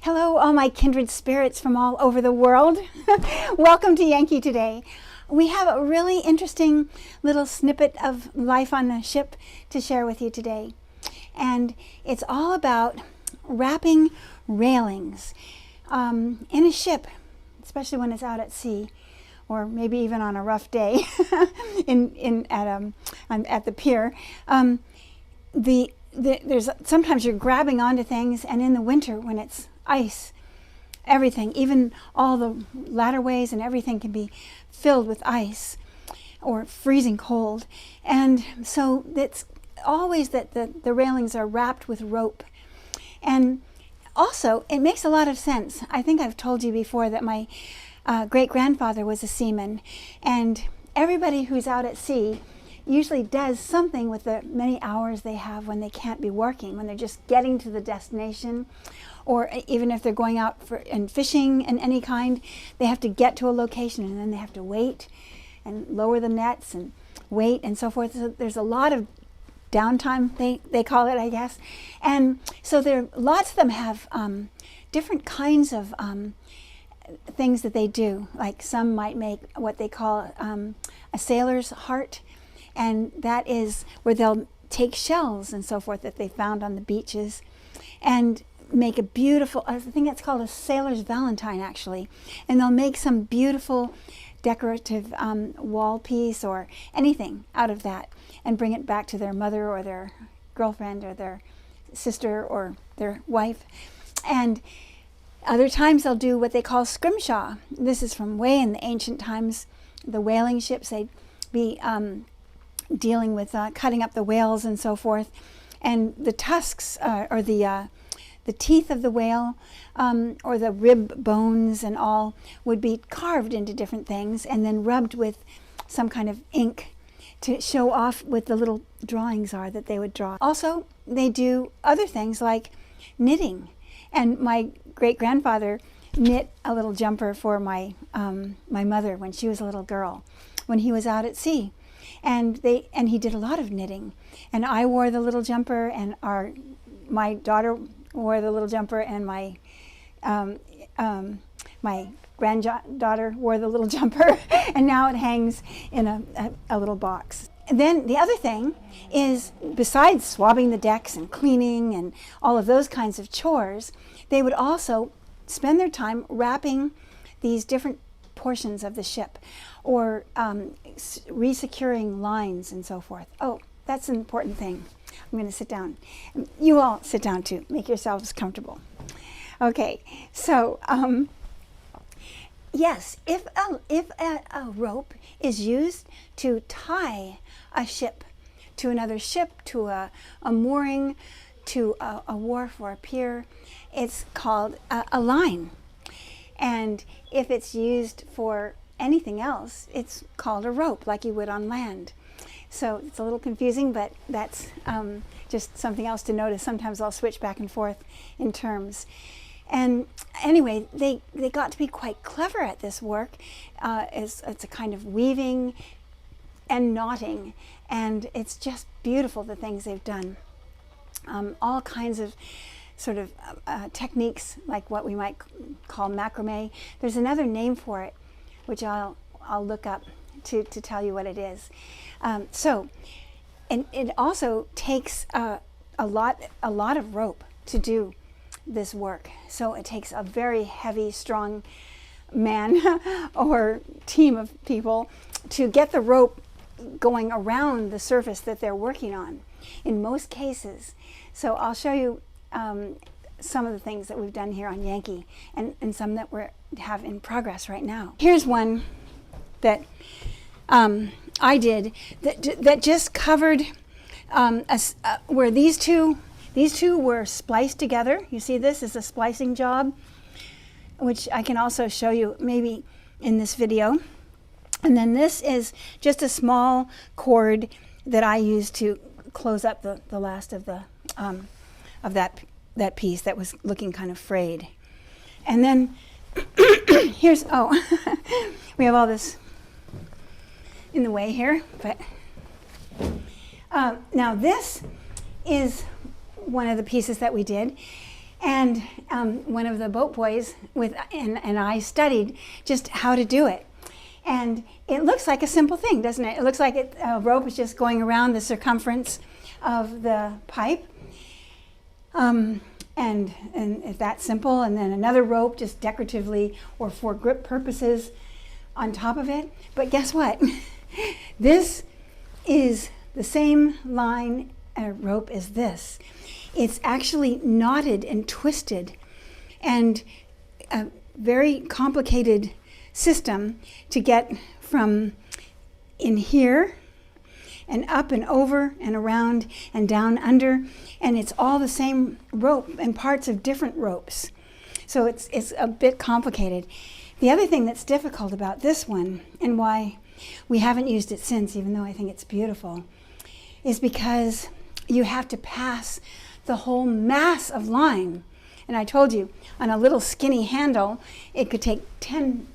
Hello, all my kindred spirits from all over the world. Welcome to Yankee Today. We have a really interesting little snippet of life on the ship to share with you today. And it's all about wrapping railings in a ship, especially when it's out at sea, or maybe even on a rough day at the pier. There's sometimes you're grabbing onto things, and in the winter when it's ice, everything, even all the ladderways and everything can be filled with ice or freezing cold. And so it's always that the railings are wrapped with rope. And also, it makes a lot of sense. I think I've told you before that my great-grandfather was a seaman, and everybody who's out at sea usually does something with the many hours they have when they can't be working, when they're just getting to the destination, or even if they're going out and fishing in any kind, they have to get to a location and then they have to wait and lower the nets and wait and so forth. So there's a lot of downtime, they call it, I guess. And so lots of them have different kinds of things that they do. Like some might make what they call a sailor's heart, and that is where they'll take shells and so forth that they found on the beaches and make a beautiful, I think it's called a sailor's valentine actually, and they'll make some beautiful decorative wall piece or anything out of that and bring it back to their mother or their girlfriend or their sister or their wife. And other times they'll do what they call scrimshaw. This is from way in the ancient times. The whaling ships, they'd be dealing with cutting up the whales and so forth, and the tusks or the teeth of the whale or the rib bones and all would be carved into different things and then rubbed with some kind of ink to show off what the little drawings are that they would draw. Also, they do other things like knitting, and my great-grandfather knit a little jumper for my mother when she was a little girl, when he was out at sea. And he did a lot of knitting, and I wore the little jumper, and my daughter wore the little jumper, and my granddaughter wore the little jumper, and now it hangs in a little box. And then the other thing is, besides swabbing the decks and cleaning and all of those kinds of chores, they would also spend their time wrapping these different portions of the ship, or resecuring lines and so forth. Oh, that's an important thing. I'm going to sit down. You all sit down too. Make yourselves comfortable. Okay, so yes, if a rope is used to tie a ship to another ship, to a mooring, to a wharf or a pier, it's called a line. And if it's used for anything else, it's called a rope, like you would on land. So it's a little confusing, but that's just something else to notice. Sometimes I'll switch back and forth in terms. And anyway, they got to be quite clever at this work. It's a kind of weaving and knotting, and it's just beautiful, the things they've done. All kinds of sort of techniques, like what we might call macrame. There's another name for it, which I'll look up to tell you what it is. And it also takes a lot of rope to do this work. So it takes a very heavy, strong man or team of people to get the rope going around the surface that they're working on, in most cases. So I'll show you some of the things that we've done here on Yankee, and some that we have in progress right now. Here's one that I did that just covered where these two were spliced together. You see, this is a splicing job, which I can also show you maybe in this video. And then this is just a small cord that I used to close up the last of that piece that was looking kind of frayed. And then here's, we have all this in the way here, but now this is one of the pieces that we did. And one of the boat boys and I studied just how to do it. And it looks like a simple thing, doesn't it? It looks like a rope is just going around the circumference of the pipe. And it's that simple. And then another rope just decoratively or for grip purposes on top of it. But guess what? This is the same line rope as this. It's actually knotted and twisted, and a very complicated system to get from in here and up and over and around and down under, and it's all the same rope and parts of different ropes. So it's a bit complicated. The other thing that's difficult about this one, and why we haven't used it since, even though I think it's beautiful, is because you have to pass the whole mass of line. And I told you, on a little skinny handle, it could take 10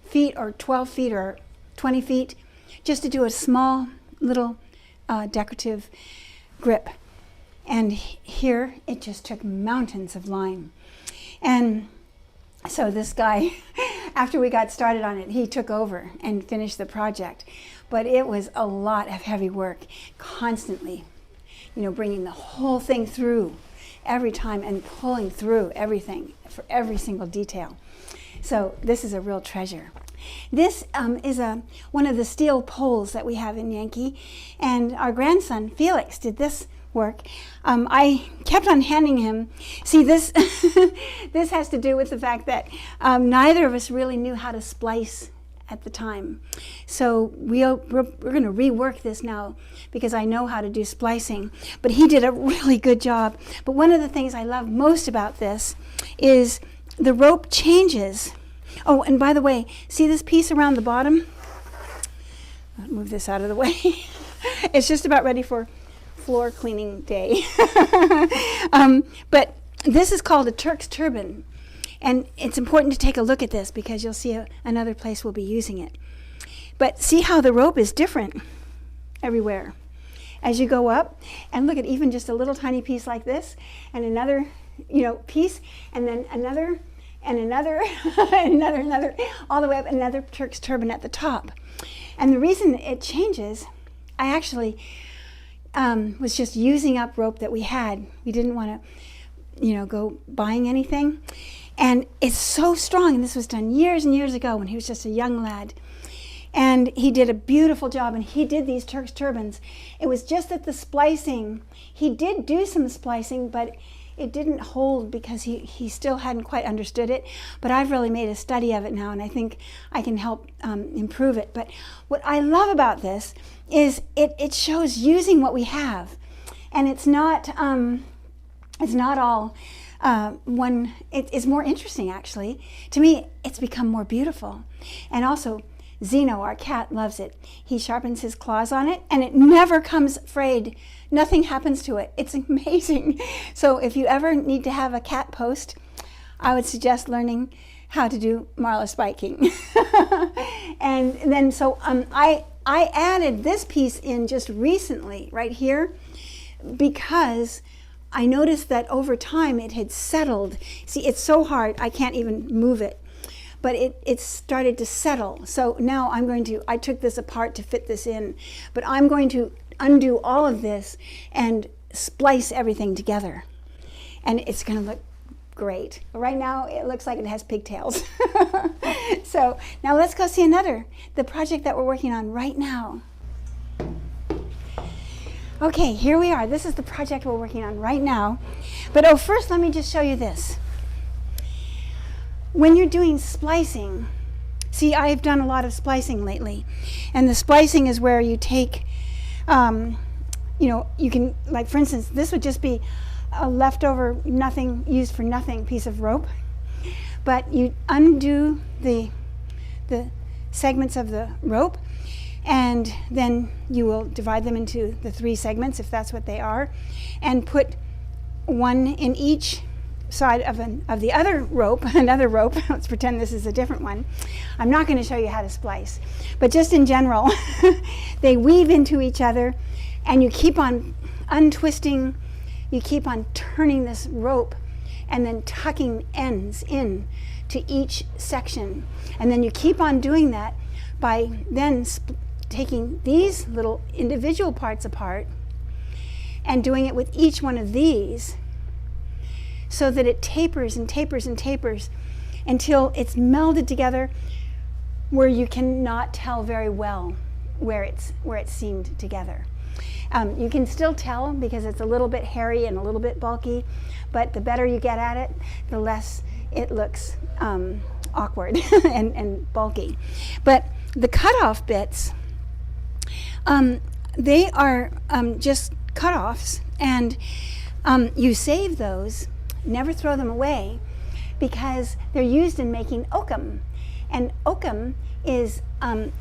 feet or 12 feet or 20 feet just to do a small little decorative grip. And here, it just took mountains of line. And so this guy, after we got started on it, he took over and finished the project. But it was a lot of heavy work, constantly, bringing the whole thing through every time and pulling through everything for every single detail. So this is a real treasure. This is one of the steel poles that we have in Yankee, and our grandson Felix did this work. I kept on handing him. See, this this has to do with the fact that neither of us really knew how to splice at the time. So we're going to rework this now because I know how to do splicing. But he did a really good job. But one of the things I love most about this is the rope changes. Oh, and by the way, see this piece around the bottom? I'll move this out of the way. It's just about ready for floor cleaning day. But this is called a Turk's turban. And it's important to take a look at this because you'll see another place we'll be using it. But see how the rope is different everywhere as you go up. And look at even just a little tiny piece like this, and another, piece, and then another, and another, and another, all the way up, another Turk's turban at the top. And the reason it changes, I actually was just using up rope that we had. We didn't want to, go buying anything. And it's so strong, and this was done years and years ago when he was just a young lad. And he did a beautiful job, and he did these Turk's turbans. It was just that the splicing, he did do some splicing, but it didn't hold because he still hadn't quite understood it. But I've really made a study of it now, and I think I can help improve it. But what I love about this is it shows using what we have. And it's not all one. It's more interesting, actually. To me, it's become more beautiful. And also, Zeno, our cat, loves it. He sharpens his claws on it, and it never comes frayed. Nothing happens to it. It's amazing. So if you ever need to have a cat post, I would suggest learning how to do marla spiking. And then so I added this piece in just recently, right here, because I noticed that over time it had settled. See, it's so hard, I can't even move it. But it started to settle. So now I took this apart to fit this in, but I'm going to undo all of this and splice everything together. And it's going to look great. Right now it looks like it has pigtails. So now let's go see the project that we're working on right now. Okay, here we are. This is the project we're working on right now. But first let me just show you this. When you're doing splicing, see, I've done a lot of splicing lately, and the splicing is where you take, you can, like for instance, this would just be a leftover, nothing, used for nothing piece of rope, but you undo the segments of the rope, and then you will divide them into the 3 segments, if that's what they are, and put one in each side of the other rope, another rope. Let's pretend this is a different one. I'm not going to show you how to splice, but just in general, they weave into each other, and you keep on untwisting, you keep on turning this rope and then tucking ends in to each section. And then you keep on doing that by then taking these little individual parts apart and doing it with each one of these, so that it tapers and tapers and tapers until it's melded together where you cannot tell very well where it's seamed together. You can still tell because it's a little bit hairy and a little bit bulky, but the better you get at it, the less it looks awkward and bulky. But the cutoff bits, they are just cutoffs, and you save those, never throw them away, because they're used in making oakum. And oakum is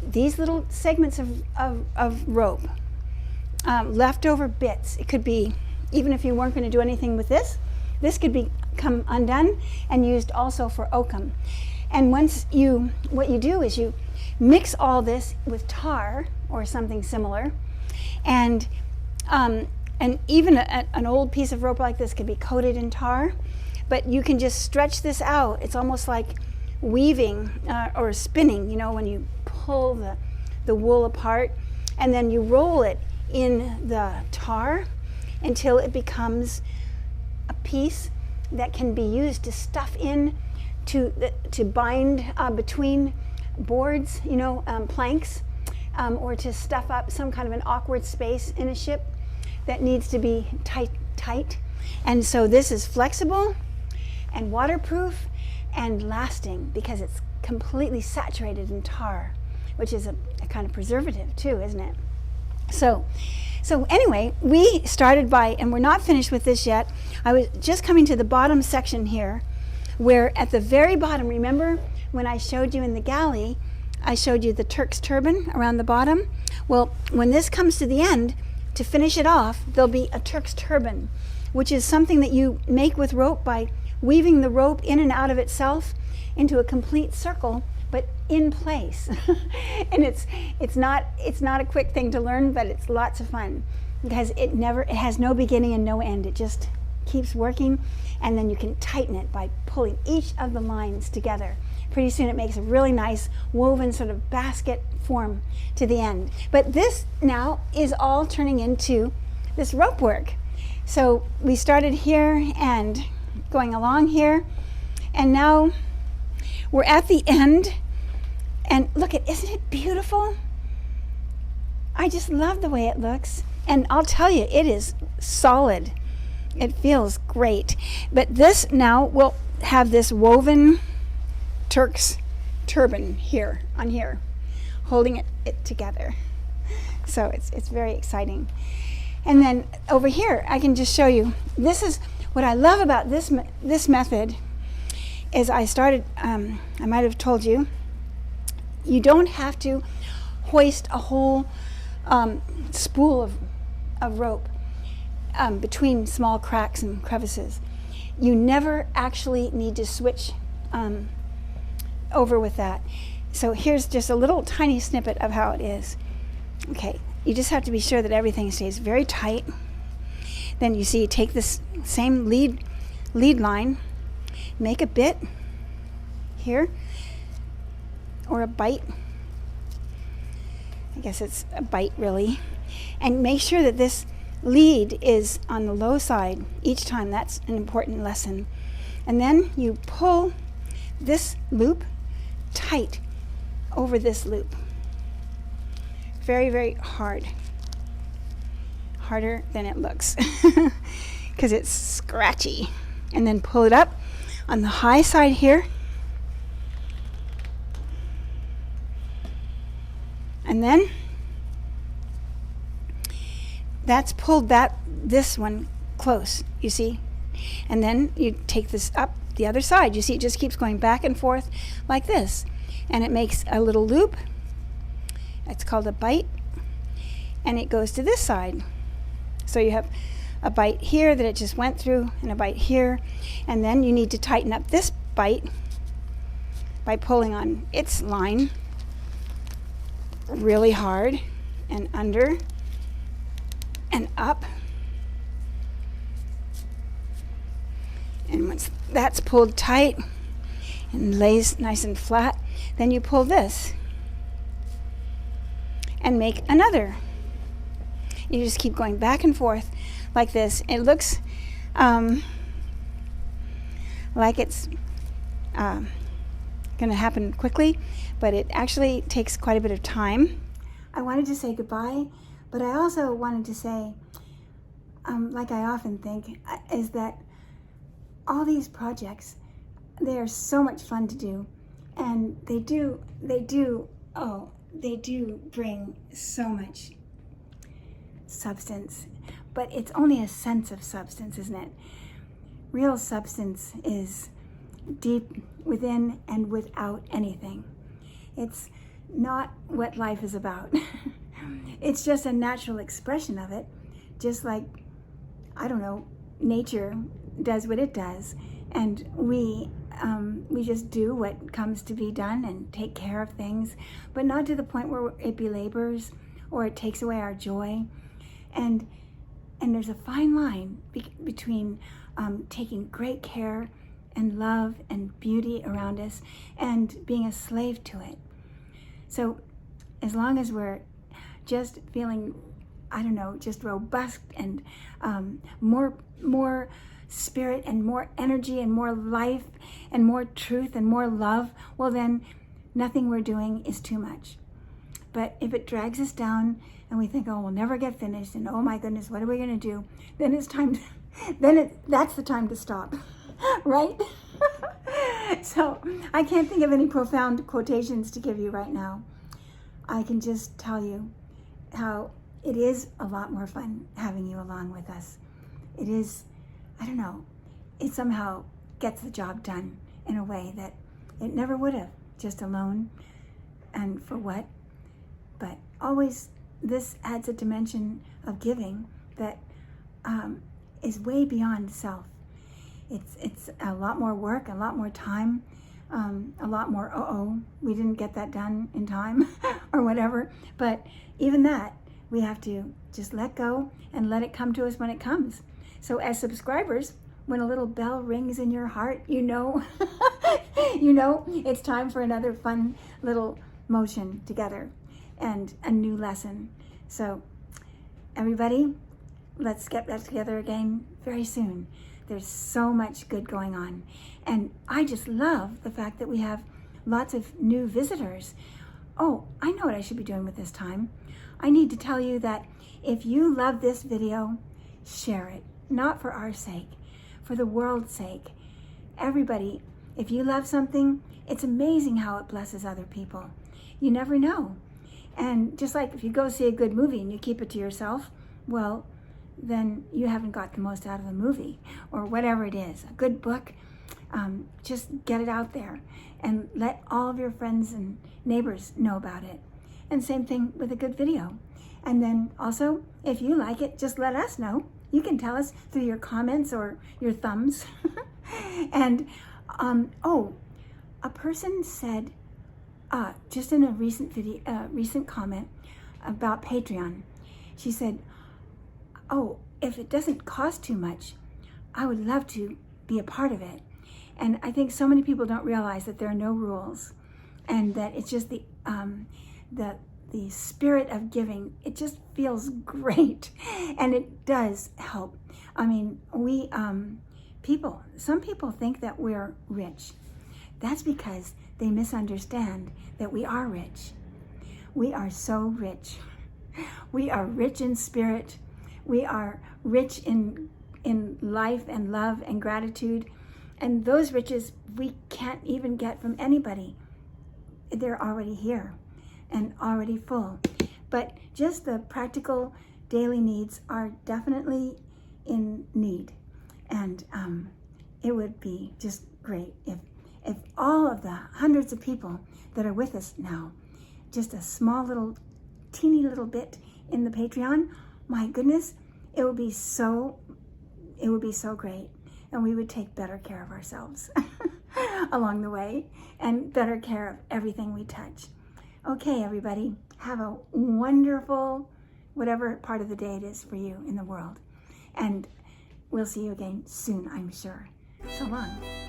these little segments of rope, leftover bits. It could be, even if you weren't going to do anything with this could become undone and used also for oakum. And what you do is you mix all this with tar or something similar, and even an old piece of rope like this could be coated in tar, but you can just stretch this out. It's almost like weaving or spinning, when you pull the wool apart, and then you roll it in the tar until it becomes a piece that can be used to stuff in to bind between boards, planks, or to stuff up some kind of an awkward space in a ship that needs to be tight. And so this is flexible and waterproof and lasting because it's completely saturated in tar, which is a kind of preservative too, isn't it? So anyway, we started by, and we're not finished with this yet. I was just coming to the bottom section here, where at the very bottom, remember when I showed you in the galley, I showed you the Turk's turban around the bottom? Well, when this comes to the end, to finish it off, there'll be a Turk's turban, which is something that you make with rope by weaving the rope in and out of itself into a complete circle, but in place. And it's not a quick thing to learn, but it's lots of fun because it has no beginning and no end. It just keeps working, and then you can tighten it by pulling each of the lines together. Pretty soon it makes a really nice woven sort of basket form to the end. But this now is all turning into this rope work. So we started here and going along here, and now we're at the end, and look isn't it beautiful? I just love the way it looks, and I'll tell you, it is solid. It feels great. But this now will have this woven Turk's turban here, holding it together. So it's very exciting. And then over here, I can just show you, this is what I love about this method is I started, I might have told you, you don't have to hoist a whole spool of rope between small cracks and crevices. You never actually need to switch over with that. So here's just a little tiny snippet of how it is. Okay, you just have to be sure that everything stays very tight. Then you see, take this same lead line, make a bit here, or a bite. I guess it's a bite really. And make sure that this lead is on the low side each time. That's an important lesson. And then you pull this loop tight over this loop. Very, very hard. Harder than it looks because it's scratchy. And then pull it up on the high side here. And then that's pulled this one close, you see? And then you take this up the other side. You see, it just keeps going back and forth like this. And it makes a little loop. It's called a bite. And it goes to this side. So you have a bite here that it just went through, and a bite here. And then you need to tighten up this bite by pulling on its line really hard, and under and up. And once that's pulled tight and lays nice and flat, then you pull this and make another. You just keep going back and forth like this. It looks like it's going to happen quickly, but it actually takes quite a bit of time. I wanted to say goodbye, but I also wanted to say, like I often think, is that all these projects, they are so much fun to do, and they do bring so much substance, but it's only a sense of substance, isn't it? Real substance is deep within and without anything. It's not what life is about. It's just a natural expression of it, just like, I don't know, nature does what it does, and we just do what comes to be done and take care of things, but not to the point where it belabors or it takes away our joy. And there's a fine line between taking great care and love and beauty around us and being a slave to it. So as long as we're just feeling, I don't know, just robust and more spirit and more energy and more life and more truth and more love, well then nothing we're doing is too much. But if it drags us down and we think, oh, we'll never get finished, and oh my goodness, what are we going to do? Then it's time to, that's the time to stop, right? So I can't think of any profound quotations to give you right now. I can just tell you how it is a lot more fun having you along with us. It is, I don't know, it somehow gets the job done in a way that it never would have, just alone. And for what? But always, this adds a dimension of giving that is way beyond self. It's a lot more work, a lot more time, a lot more, we didn't get that done in time or whatever. But even that, we have to just let go and let it come to us when it comes. So as subscribers, when a little bell rings in your heart, you know it's time for another fun little motion together and a new lesson. So everybody, let's get back together again very soon. There's so much good going on. And I just love the fact that we have lots of new visitors. Oh, I know what I should be doing with this time. I need to tell you that if you love this video, share it. Not for our sake, for the world's sake. Everybody, if you love something, it's amazing how it blesses other people. You never know. And just like if you go see a good movie and you keep it to yourself, well, then you haven't got the most out of the movie, or whatever it is. A good book, just get it out there and let all of your friends and neighbors know about it. And same thing with a good video. And then also, if you like it, just let us know. You can tell us through your comments or your thumbs. And, a person said, just in a recent video, recent comment about Patreon, she said, oh, if it doesn't cost too much, I would love to be a part of it. And I think so many people don't realize that there are no rules, and that it's just the spirit of giving. It just feels great, and it does help. I mean, some people think that we're rich. That's because they misunderstand that we are rich. We are so rich. We are rich in spirit. We are rich in life and love and gratitude. And those riches we can't even get from anybody. They're already here and already full. But just the practical daily needs are definitely in need. And it would be just great if all of the hundreds of people that are with us now, just a small little, teeny little bit in the Patreon, my goodness, it would be so great. And we would take better care of ourselves along the way, and better care of everything we touch. Okay, everybody, have a wonderful, whatever part of the day it is for you in the world. And we'll see you again soon, I'm sure. So long.